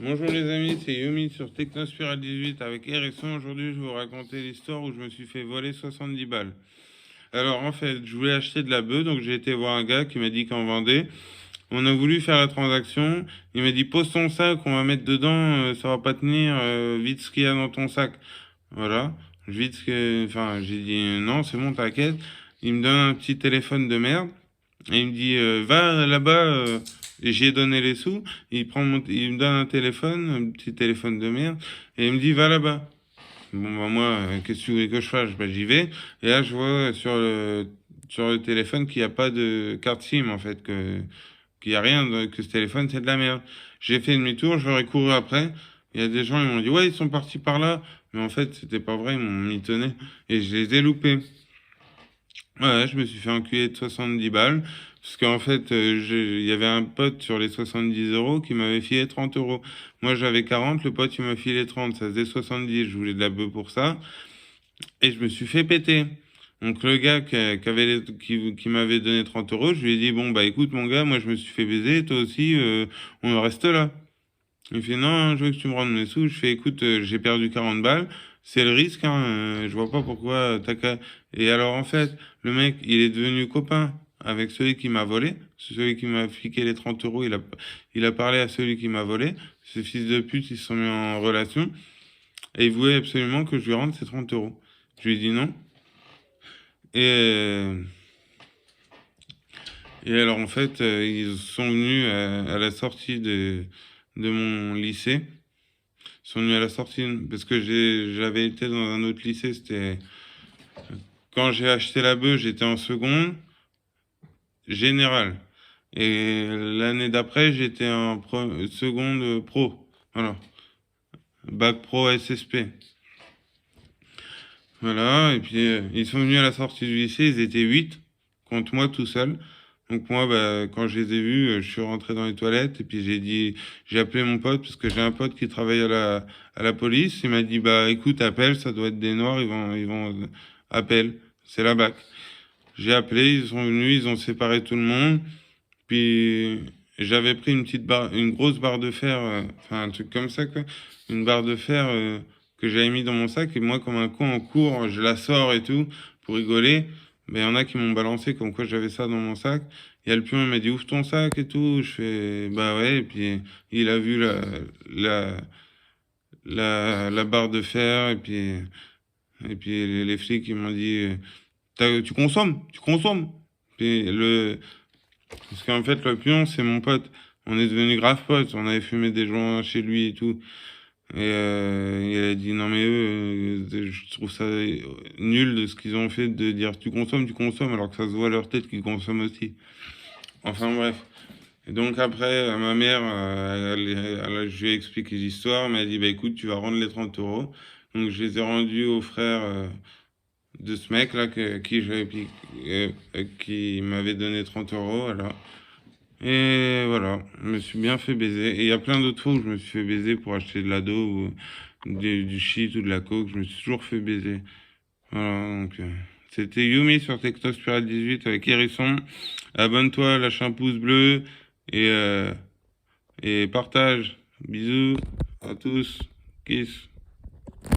Bonjour les amis, c'est Yumi sur Technospiral 18 avec Hérisson. Aujourd'hui, je vais vous raconter l'histoire où je me suis fait voler 70 balles. Alors en fait, je voulais acheter de la bœuf, donc j'ai été voir un gars qui m'a dit qu'il en vendait. On a voulu faire la transaction. Il m'a dit pose ton sac, on va mettre dedans, ça va pas tenir, vite ce qu'il y a dans ton sac. Voilà, vite ce que... Enfin, j'ai dit non, c'est bon, t'inquiète. Il me donne un petit téléphone de merde. Et il me dit, va là-bas, et j'ai donné les sous. Il me donne un téléphone, un petit téléphone de merde, et il me dit, va là-bas. Bon, bah, moi, qu'est-ce que tu voulais que je fasse? Bah, j'y vais. Et là, je vois sur le téléphone qu'il n'y a pas de carte SIM, en fait, qu'il n'y a rien, que ce téléphone, c'est de la merde. J'ai fait demi-tour, je leur ai couru après. Il y a des gens, ils m'ont dit, ouais, ils sont partis par là. Mais en fait, c'était pas vrai, ils m'ont mitonné. Et je les ai loupés. Ouais, je me suis fait enculer de 70 balles. Parce qu'en fait, il y avait un pote sur les 70 euros qui m'avait filé 30 euros. Moi, j'avais 40, le pote, il m'a filé 30. Ça faisait 70. Je voulais de la bœuf pour ça. Et je me suis fait péter. Donc, le gars qui m'avait donné 30 euros, je lui ai dit, bon, bah écoute, mon gars, moi, je me suis fait baiser. Toi aussi, on reste là. Il fait, non, je veux que tu me rendes mes sous. Je fais, écoute, j'ai perdu 40 balles. C'est le risque, hein. Je vois pas pourquoi t'as qu'à... Et alors, en fait, le mec, il est devenu copain avec celui qui m'a volé. Celui qui m'a fliqué les 30 euros, il a parlé à celui qui m'a volé. Ces fils de pute, ils se sont mis en relation. Et il voulait absolument que je lui rende ses 30 euros. Je lui ai dit non. Et, et alors, en fait, ils sont venus à la sortie de mon lycée. Ils sont venus à la sortie parce que j'avais été dans un autre lycée. C'était quand j'ai acheté la bœuf, j'étais en seconde générale. Et l'année d'après, j'étais en seconde pro. Voilà. Bac pro SSP. Voilà. Et puis, ils sont venus à la sortie du lycée. Ils étaient 8 contre moi tout seul. Donc moi, bah, quand je les ai vus, je suis rentré dans les toilettes et puis j'ai appelé mon pote parce que j'ai un pote qui travaille à la police. Il m'a dit, bah, écoute, appelle, ça doit être des noirs, appelle, c'est la BAC. J'ai appelé, ils sont venus, ils ont séparé tout le monde. Puis j'avais pris une grosse barre de fer, enfin un truc comme ça, quoi. Une barre de fer que j'avais mis dans mon sac et moi, comme un con en cours, je la sors et tout pour rigoler. Mais il y en a qui m'ont balancé comme quoi j'avais ça dans mon sac. Il y a le pion, il m'a dit ouvre ton sac et tout. Je fais bah ouais. Et puis il a vu la, la barre de fer et puis les flics ils m'ont dit tu consommes. Puis parce qu'en fait, le pion, c'est mon pote. On est devenu grave potes. On avait fumé des joints chez lui et tout. Et il a dit non mais eux, je trouve ça nul de ce qu'ils ont fait de dire tu consommes, alors que ça se voit à leur tête qu'ils consomment aussi. Enfin bref. Et donc après, ma mère, je lui ai expliqué l'histoire, elle m'a dit bah écoute, tu vas rendre les 30 euros. Donc je les ai rendus au frère de ce mec là qui m'avait donné 30 euros. Alors. Et voilà, je me suis bien fait baiser. Et il y a plein d'autres fois où je me suis fait baiser pour acheter de l'ado ou du shit ou de la coke. Je me suis toujours fait baiser. Voilà, donc c'était Yumi sur Technospiral 18 avec Hérisson. Abonne-toi, lâche un pouce bleu et partage. Bisous à tous. Kiss.